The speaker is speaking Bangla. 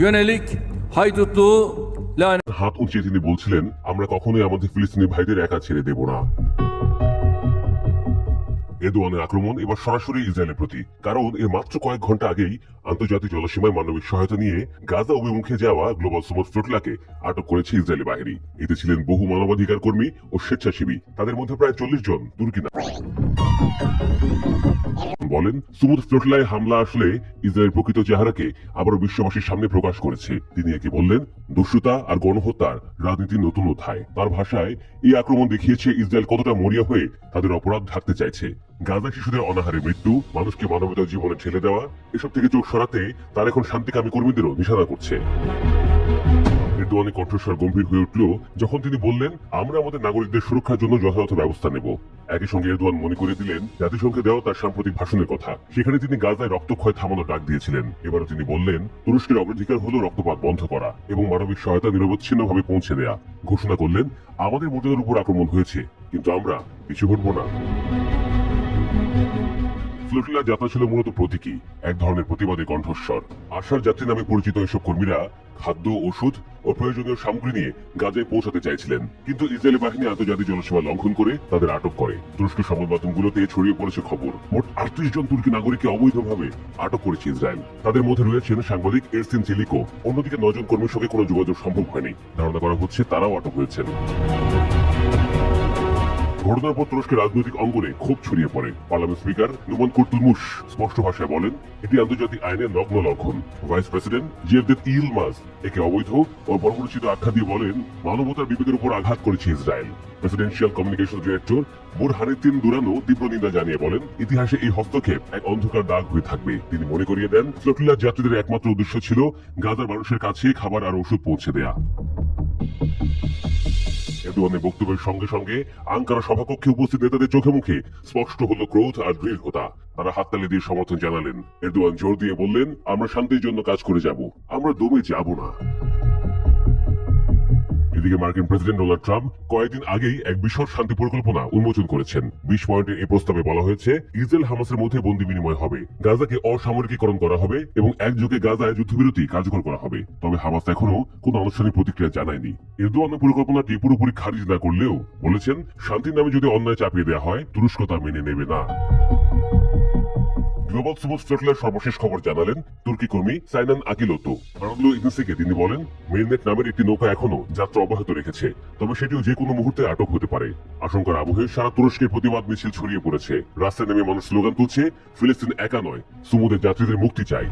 yönelik haydutluğu হাত উঁচিয়ে তিনি বলছিলেন, আমরা কখনোই আমাদের ফিলিস্তিনি ভাইদের একা ছেড়ে দেব না। এরদোয়ানের আক্রমণ এবার সরাসরি ইসরায়েলের প্রতি, কারণ এর মাত্র কয়েক ঘন্টা আগেই আন্তর্জাতিক জলসীমায় মানবিক সহায়তা নিয়ে গাজা অভিমুখে যাওয়া গ্লোবাল সুমুদ ফ্লোটলাকে আটক করেছে ইসরায়েলি বাহিনী। এতে ছিলেন বহু মানবাধিকার কর্মী ও স্বেচ্ছাসেবী, তাদের মধ্যে প্রায় 40 জন তুর্কি বলেন, সুমুদ ফ্লোটলায় হামলা আসলে ইসরায়েলের প্রকৃত চেহারাকে আবারও বিশ্ববাসীর সামনে প্রকাশ করেছে। তিনি একে বললেন দস্যুতা আর গণহত্যার রাজনীতির নতুন অধ্যায়। তার ভাষায়, এই আক্রমণ দেখিয়েছে ইসরায়েল কতটা মরিয়া হয়ে তাদের অপরাধ ঢাকতে চাইছে। গাজা শিশুদের অনাহারে মৃত্যু, মানুষকে মানবতার জীবনে ঠেলে দেওয়া, এসব থেকে চোখ সরাতে তার এখন শান্তিকামী কর্মীদেরও নিশানা করছে। এরদোয়ানের কণ্ঠস্বর গম্ভীর হয়ে উঠল যখন তিনি বললেন, আমরা আমাদের নাগরিকদের সুরক্ষার জন্য যথাযথ ব্যবস্থা নেব। একই সঙ্গে এরদোয়ান মনে করে দিলেন জাতিসংঘে দেওয়া তার সাম্প্রতিক ভাষণের কথা। সেখানে তিনি গাজায় রক্তক্ষয় থামানোর ডাক দিয়েছিলেন। এবারও তিনি বললেন, তুরস্কের অগ্রাধিকার হলো রক্তপাত বন্ধ করা এবং মানবিক সহায়তা নিরবচ্ছিন্নভাবে পৌঁছে দেয়া। ঘোষণা করলেন, আমাদের মর্যাদার উপর আক্রমণ হয়েছে, কিন্তু আমরা পিছু হটব না। ফ্লোটিলার যাত্রা ছিল মূলত প্রতীকী, এক ধরনের প্রতিবাদী কণ্ঠস্বর। আশার যাত্রী নামে পরিচিত এসব কর্মীরা খাদ্য, ওষুধ ও প্রয়োজনীয় সামগ্রী নিয়ে গাজায় পৌঁছাতে চাইছিলেন, কিন্তু ইসরায়েলি বাহিনী আন্তর্জাতিক জলসীমা লঙ্ঘন করে তাদের আটক করে। তুরস্ক সংবাদ মাধ্যমগুলোতে ছড়িয়ে পড়েছে খবর, মোট 38 জন তুর্কি নাগরিককে অবৈধভাবে আটক করেছে ইসরায়েল। তাদের মধ্যে রয়েছেন সাংবাদিক এরসিন চেলিকো। অন্যদিকে 9 জন কর্মীর সঙ্গে কোনো যোগাযোগ সম্ভব হয়নি। ধারণা করা হচ্ছে তারাও আটক হয়েছেন। ঘটনার পর তুরস্কের রাজনৈতিক অঙ্গনে ক্ষোভ ছড়িয়ে পড়ে। পার্লামেন্ট স্পিকার নুমান কুরতুলমুশ স্পষ্ট ভাষায় বলেন, এটি আন্তর্জাতিক আইনের নগ্ন লঙ্ঘন। ভাইস প্রেসিডেন্ট জেভদেত ইলমাজ একে অবৈধ ও বর্বরোচিত আখ্যা দিয়ে বলেন, মানবতার বিবেকের উপর আঘাত করেছে Israel. Presidential communication director Burhanettin Duran তীব্র নিন্দা জানিয়ে বলেন, ইতিহাসে এই হস্তক্ষেপ এক অন্ধকার দাগ হয়ে থাকবে। তিনি মনে করিয়ে দেন, ফ্লোটিলার যাত্রীদের একমাত্র উদ্দেশ্য ছিল গাজার মানুষের কাছে খাবার আর ওষুধ পৌঁছে দেয়া। এরদোয়ানের বক্তব্যের সঙ্গে সঙ্গে আঙ্কারা সভাকক্ষে উপস্থিত নেতাদের চোখে মুখে স্পষ্ট হলো ক্রোধ আর দৃঢ়তা। তারা হাততালি দিয়ে সমর্থন জানালেন। এরদোয়ান জোর দিয়ে বললেন, আমরা শান্তির জন্য কাজ করে যাব, আমরা দমে যাব না। এদিকে মার্কিন প্রেসিডেন্ট ডোনাল্ড ট্রাম্প কয়েকদিন আগেই এক বিশদ শান্তি পরিকল্পনা উন্মোচন করেছেন। 20 পয়েন্টের এই প্রস্তাবে বলা হয়েছে, ইসরায়েল হামাসের মধ্যে বন্দী বিনিময় হবে, গাজাকে অসামরিকীকরণ করা হবে এবং একযোগে গাজায় যুদ্ধবিরতি কার্যকর করা হবে। তবে হামাস এখনো কোনো আনুষ্ঠানিক প্রতিক্রিয়া জানায়নি। এরদোয়ানের পরিকল্পনাটি পুরোপুরি খারিজ না করলেও বলেছেন, শান্তির নামে যদি অন্যায় চাপিয়ে দেওয়া হয়, তুরস্ক তা মেনে নেবে না। গ্লোবাল সুমুদ ফ্লোটলার সর্বশেষ খবর জানালেন তুর্কি কর্মী সাইনান আকিলোতো। আনন্দ ইগনিসিকে তিনি বলেন, মেরিনেট নামের একটি নৌকা এখনো যাত্রা অব্যাহত রেখেছে, তবে সেটিও যে কোনো মুহূর্তে আটক হতে পারে। আশঙ্কার আবহে সারা তুরস্কের প্রতিবাদ মিছিল ছড়িয়ে পড়েছে। রাস্তায় নেমে মানুষ স্লোগান তুলছে, ফিলিস্তিন একা নয়, সুমুদের যাত্রীদের মুক্তি চাই।